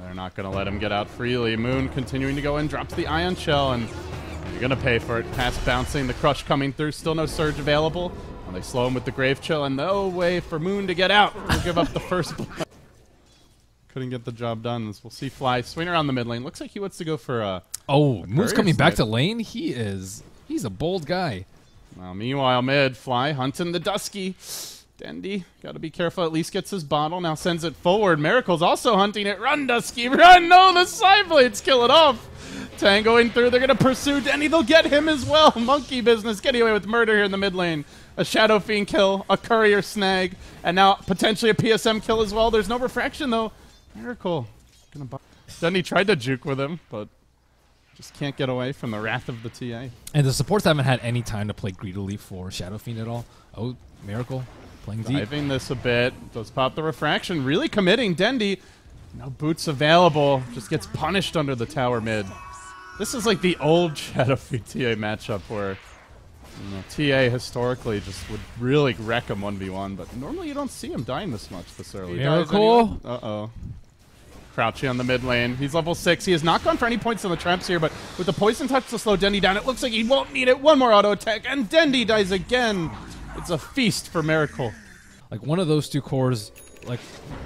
They're not going to let him get out freely. Moon continuing to go in, drops the Ion Shell, and you're going to pay for it. Pass bouncing, the Crush coming through, still no Surge available. And they slow him with the Grave Chill, and no way for Moon to get out. We'll give up the first blood. Couldn't get the job done. We'll see Fly swing around the mid lane. Looks like he wants to go for a... Oh, Moon's coming back to lane? He's a bold guy. Meanwhile, mid, Fly hunting the Dusky. Dendi, gotta be careful, at least gets his bottle, now sends it forward. Miracle's also hunting it. Run, Dusky, run! No, the Psyblades kill it off. Tangoing through, they're gonna pursue Dendi, they'll get him as well. Monkey business, getting away with murder here in the mid lane. A Shadow Fiend kill, a Courier snag, and now potentially a PSM kill as well. There's no refraction though. Miracle, Dendi tried to juke with him, but just can't get away from the wrath of the TA. And the supports haven't had any time to play greedily for Shadow Fiend at all. Oh, Miracle. Playing deep. Diving this a bit. Does pop the refraction. Really committing. Dendi. No boots available. Just gets punished under the tower mid. This is like the old Shadow Fiend TA matchup where TA historically just would really wreck him 1v1, but normally you don't see him dying this much this early. Miracle. Anyway. Uh-oh. Crouchy on the mid lane. He's level 6. He has not gone for any points on the traps here, but with the Poison Touch to slow Dendi down, it looks like he won't need it. One more auto attack, and Dendi dies again. It's a feast for Miracle. Like one of those two cores, like,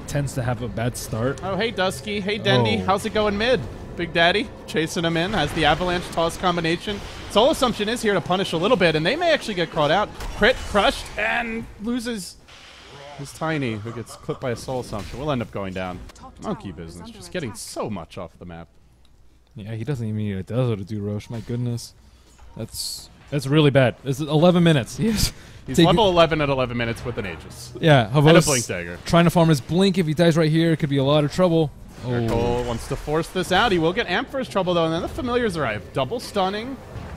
tends to have a bad start. Oh, hey Dusky. Hey Dendi. Oh. How's it going mid? Big Daddy chasing him in, has the Avalanche Toss combination. Soul Assumption is here to punish a little bit, and they may actually get caught out. Crit, crushed, and loses his Tiny, who gets clipped by a Soul Assumption. We'll end up going down. Monkey business, just getting so much off the map. Yeah, he doesn't even need a Dazzle to do Roche. My goodness. That's really bad. This is 11 minutes. He's level 11 at 11 minutes with an Aegis. Yeah, and a Blink Dagger. Trying to farm his Blink. If he dies right here, it could be a lot of trouble. Miracle wants to force this out. He will get amped for his trouble, though, and then the Familiars arrive. Double stunning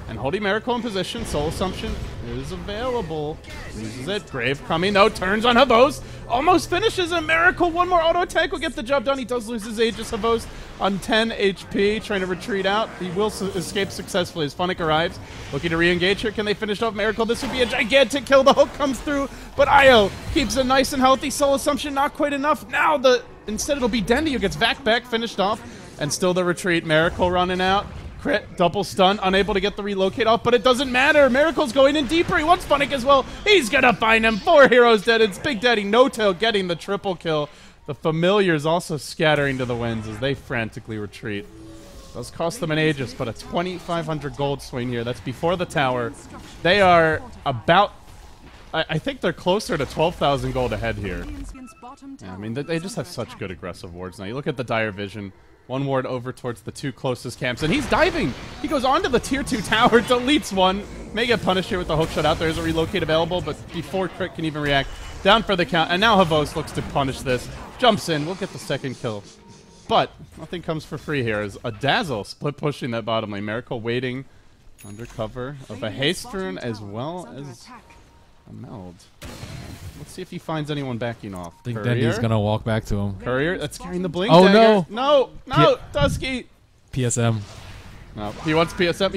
and holding Miracle in position. Soul Assumption is available. Uses it. Grave coming, though. Turns on Havos. Almost finishes a Miracle. One more auto attack will get the job done. He does lose his Aegis. Havos on 10 HP, trying to retreat out. He will escape successfully as Funnick arrives. Looking to re-engage here. Can they finish off Miracle? This would be a gigantic kill. The hook comes through, but Io keeps it nice and healthy. Soul Assumption not quite enough. Now instead it'll be Dendi who gets back, finished off, and still the retreat. Miracle running out. Crit, double stun, unable to get the relocate off, but it doesn't matter. Miracle's going in deeper. He wants Funnick as well. He's gonna find him. 4 heroes dead. It's Big Daddy No-Tail getting the triple kill. The Familiars also scattering to the winds as they frantically retreat. Does cost them an Aegis, but a 2,500 gold swing here. That's before the tower. They are about... I think they're closer to 12,000 gold ahead here. Yeah, I mean, they just have such good aggressive wards now. You look at the Dire Vision. One ward over towards the 2 closest camps, and he's diving! He goes onto the tier 2 tower, deletes one. May get punished here with the hook shot out. There's a relocate available, but before Crit can even react, down for the count. And now Havos looks to punish this. Jumps in, we'll get the second kill. But nothing comes for free here as a Dazzle split pushing that bottom lane. Miracle waiting under cover of a Haste Rune as well as a Meld. Let's see if he finds anyone backing off. I think Dendi's gonna walk back to him. Courier, that's carrying the Blink Oh Dagger. no! No! Dusky! PSM. No, he wants PSM.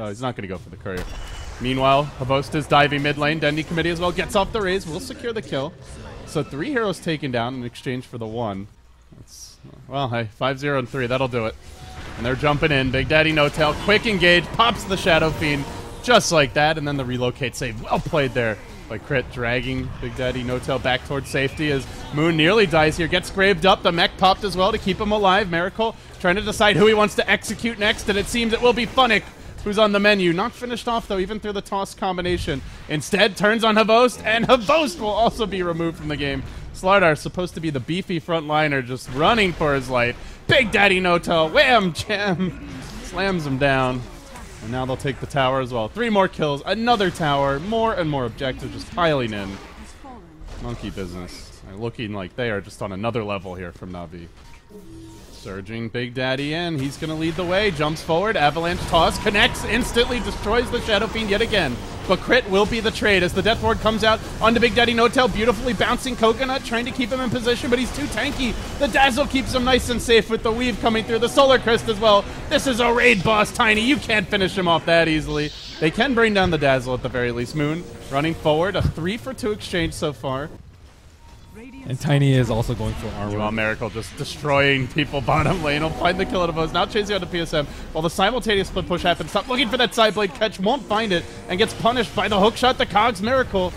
He's not gonna go for the Courier. Meanwhile, Havost is diving mid lane. Dendi committee as well gets off the raise. Will secure the kill. So 3 heroes taken down in exchange for the 1. That's, well, hey, 5-0 and 3. That'll do it. And they're jumping in. Big Daddy No-Tail. Quick engage. Pops the Shadow Fiend. Just like that. And then the relocate save. Well played there by Crit, dragging Big Daddy No-Tail back towards safety as Moon nearly dies here. Gets graved up. The mech popped as well to keep him alive. Miracle trying to decide who he wants to execute next, and it seems it will be Funnick who's on the menu. Not finished off, though, even through the toss combination. Instead, turns on Havost, and Havost will also be removed from the game. Slardar, supposed to be the beefy frontliner, just running for his life. Big Daddy No-Tail, wham, jam, slams him down. And now they'll take the tower as well. 3 more kills, another tower, more and more objectives just piling in. Monkey business. They're looking like they are just on another level here from NAVI. Surging Big Daddy in. He's going to lead the way. Jumps forward. Avalanche toss. Connects. Instantly destroys the Shadow Fiend yet again. But Crit will be the trade as the Death Ward comes out onto Big Daddy No-Tail. Beautifully bouncing Coconut. Trying to keep him in position, but he's too tanky. The Dazzle keeps him nice and safe with the Weave coming through. The Solar Crest as well. This is a raid boss, Tiny. You can't finish him off that easily. They can bring down the Dazzle at the very least. Moon running forward. A 3-for-2 exchange so far. And Tiny is also going for armor. Meanwhile, Miracle just destroying people bottom lane. He'll find the kill out of us. Now chasing out the PSM. While the simultaneous split push happens. Stop looking for that side blade catch. Won't find it. And gets punished by the hook shot. The Cogs Miracle.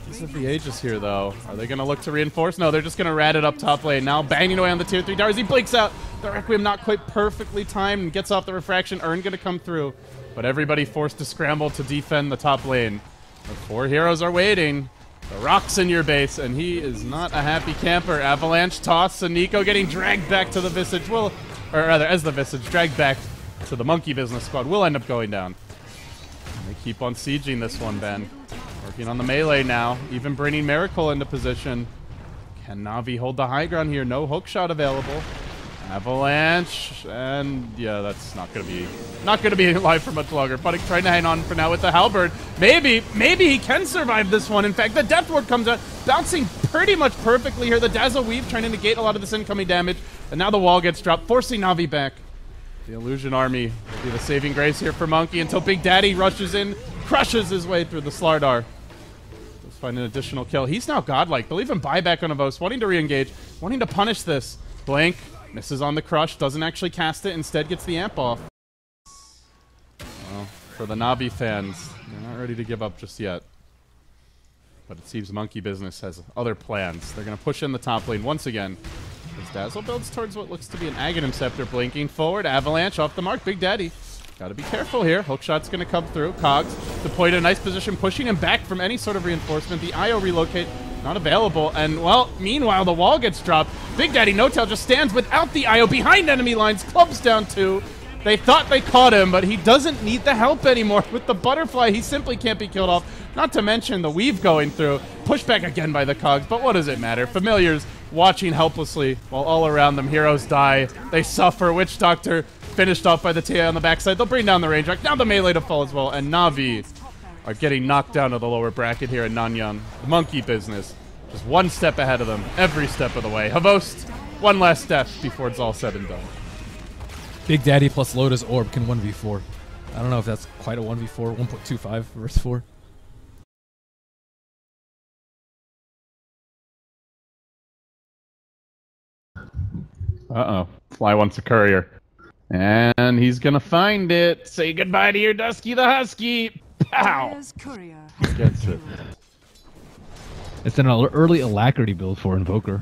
These are the Aegis here, though. Are they going to look to reinforce? No, they're just going to rat it up top lane. Now banging away on the tier 3 towers. He blinks out. The Requiem not quite perfectly timed and gets off the refraction. Urn going to come through. But everybody forced to scramble to defend the top lane. The 4 heroes are waiting. The Rock's in your base, and he is not a happy camper. Avalanche toss, and Nico getting dragged back to the Visage. Or rather, as the Visage, dragged back to the Monkey Business Squad. Will end up going down. And they keep on sieging this one, Ben. Working on the melee now, even bringing Miracle into position. Can Navi hold the high ground here? No hook shot available. Avalanche, and yeah, that's not gonna be alive for much longer. Putting trying to hang on for now with the halberd. Maybe he can survive this one. In fact, the Death Ward comes out, bouncing pretty much perfectly here. The Dazzle Weave trying to negate a lot of this incoming damage, and now the wall gets dropped, forcing Navi back. The Illusion Army will be the saving grace here for Monkey until Big Daddy rushes in, crushes his way through the Slardar. Let's find an additional kill. He's now godlike. They'll even buy back on Avos, wanting to re-engage, wanting to punish this. Blink. Misses on the crush, doesn't actually cast it, instead gets the amp off. Well, for the Navi fans, they're not ready to give up just yet. But it seems Monkey Business has other plans. They're going to push in the top lane once again. As Dazzle builds towards what looks to be an Aghanim Scepter, blinking forward. Avalanche off the mark, Big Daddy. Gotta be careful here. Hookshot's going to come through. Cogs deployed in a nice position, pushing him back from any sort of reinforcement. The IO relocate not available, and well, meanwhile the wall gets dropped. Big Daddy No-Tail just stands without the IO behind enemy lines. Clubs down 2. They thought they caught him, but he doesn't need the help anymore. With the butterfly, he simply can't be killed off. Not to mention the weave going through. Pushback again by the Cogs, but what does it matter? Familiars watching helplessly while all around them heroes die. They suffer. Witch Doctor finished off by the TA on the backside. They'll bring down the range. Now the melee to fall as well, and Navi are getting knocked down to the lower bracket here in Nanyang. The Monkey Business, just one step ahead of them, every step of the way. Havost, one last step before it's all said and done. Big Daddy plus Lotus Orb can 1v4. I don't know if that's quite a 1v4, 1.25 versus 4. Uh-oh. Fly wants a courier. And he's gonna find it. Say goodbye to your Dusky the Husky. Pow! Gets it. It's an early Alacrity build for Invoker.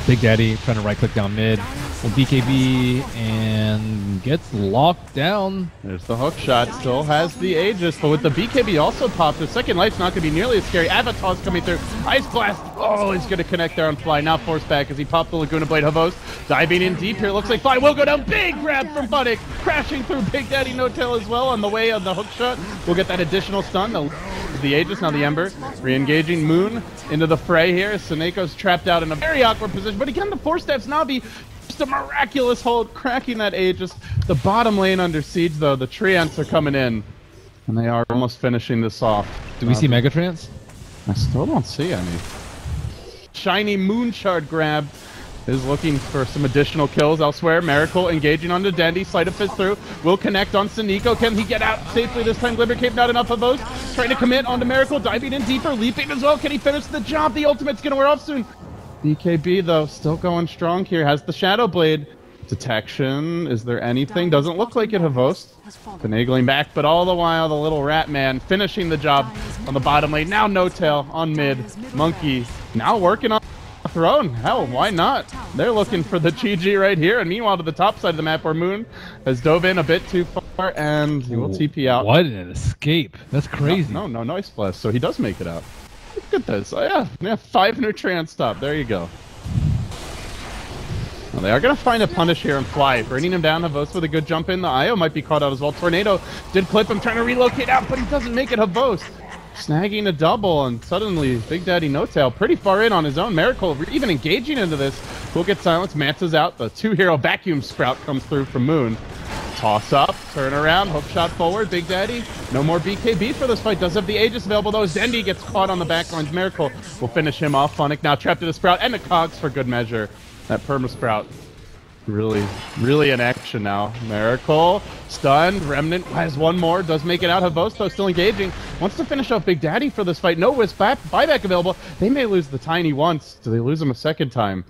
Big Daddy trying to right-click down mid. Will BKB and gets locked down. There's the hook shot. Still has the Aegis, but with the BKB also popped, the second life's not going to be nearly as scary. Avatar's coming through. Ice Blast. Oh, he's going to connect there on Fly. Now forced back as he popped the Laguna Blade. Havos diving in deep here. Looks like Fly will go down. Big grab from Buddick. Crashing through Big Daddy No-Tail as well on the way of the hook shot. We'll get that additional stun. The Aegis, now the Ember. Re-engaging Moon into the fray here. Seneco's trapped out in a very awkward position. But again, the 4-steps Navi, just a miraculous hold, cracking that Aegis. The bottom lane under siege, though. The Treants are coming in. And they are almost finishing this off. Do we see Mega Treants? I still don't see any. Shiny Moon Shard grab is looking for some additional kills elsewhere. Miracle engaging onto Dendi. Sleight of Fist through. Will connect on Seniko. Can he get out safely this time? Glimmer Cape not enough of those. Trying to commit onto Miracle. Diving in deeper. Leaping as well. Can he finish the job? The ultimate's going to wear off soon. BKB, though, still going strong here. Has the Shadow Blade. Detection. Is there anything? Doesn't look like it, Havost. Finagling back, but all the while, the little rat man finishing the job on the bottom lane. Now No-Tail on mid. Monkey now working on throne. Hell, why not? They're looking for the GG right here. And meanwhile, to the top side of the map, where Moon has dove in a bit too far, and he will TP out. What an escape. That's crazy. No Noise Blast. So he does make it out. Look at this. Oh, yeah, 5 Nutrient stop. There you go. Well, they are going to find a punish here and Fly. Bringing him down. Havos with a good jump in. The IO might be caught out as well. Tornado did clip him, trying to relocate out, but he doesn't make it. Havos snagging a double, and suddenly Big Daddy No-Tail pretty far in on his own. Miracle even engaging into this. Will get silenced. Manta's out. The 2-hero vacuum sprout comes through from Moon. Toss up, turn around, hook shot forward. Big Daddy, no more BKB for this fight. Does have the Aegis available though. Dendi gets caught on the backlines. Miracle will finish him off. Funnick now trapped in a sprout and a Cogs for good measure. That perma sprout really in action now. Miracle, stunned, Remnant has one more, does make it out. Havos, though, still engaging. Wants to finish off Big Daddy for this fight. No Wisp buyback available. They may lose the Tiny once. Do they lose him a second time?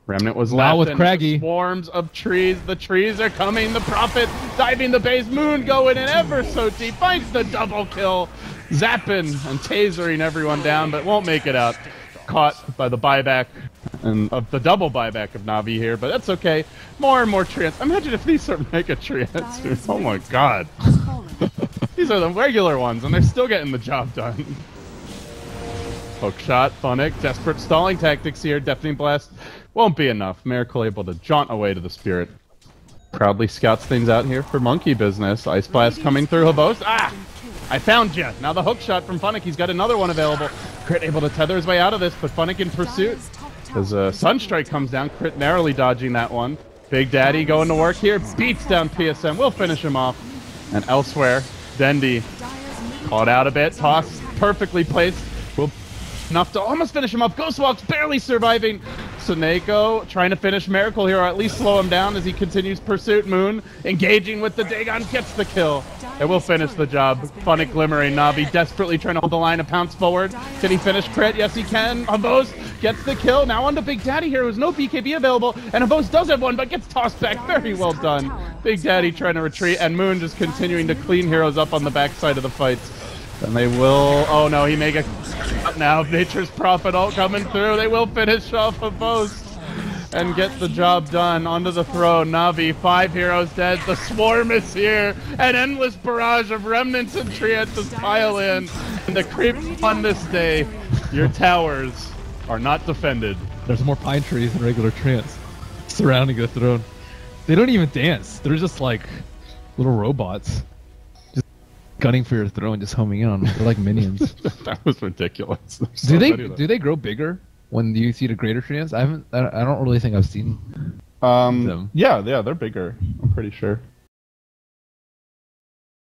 Remnant was now left with Craggy. Swarms of trees. The trees are coming. The Prophet diving the base. Moon going in ever so deep. Finds the double kill. Zapping and tasering everyone down, but won't make it out. Caught by the buyback and of the double buyback of Navi here, but that's okay. More and more trans. Imagine if these are mega trans. Oh my god. These are the regular ones, and they're still getting the job done. Hook shot, Funnick, desperate stalling tactics here. Deafening Blast won't be enough. Miracle able to jaunt away to the Spirit. Proudly scouts things out here for monkey business. Ice Blast coming through Havos. Ah! I found ya! Now the hook shot from Funnick. He's got another one available. Crit able to tether his way out of this, but Funnick in pursuit. As Sunstrike comes down, Crit narrowly dodging that one. Big Daddy going to work here. Beats down PSM. We'll finish him off. And elsewhere, Dendi caught out a bit. Toss perfectly placed. Will enough to almost finish him up. Ghostwalk's barely surviving. Suneko trying to finish Miracle here, or at least slow him down as he continues pursuit. Moon engaging with the Dagon, gets the kill. It will finish the job. Funnick glimmering. Navi desperately trying to hold the line and pounce forward. Can he finish Crit? Yes, he can. Havos gets the kill. Now on to Big Daddy here, who's no BKB available. And Havos does have one, but gets tossed back. Very well done. Big Daddy trying to retreat, and Moon just continuing to clean heroes up on the backside of the fights. And they will... Oh no, he may get... Now Nature's Prophet all coming through. They will finish off Havos and get the job done. Onto the throne. Navi, 5 heroes dead. The swarm is here. An endless barrage of remnants and treants just pile in. And the creep on this day. Your towers are not defended. There's more pine trees than regular treants surrounding the throne. They don't even dance. They're just like little robots. Just gunning for your throne, just homing in on them. They're like minions. That was ridiculous. Do they grow bigger when you see the greater treants? I don't really think I've seen them. Yeah, they're bigger. I'm pretty sure.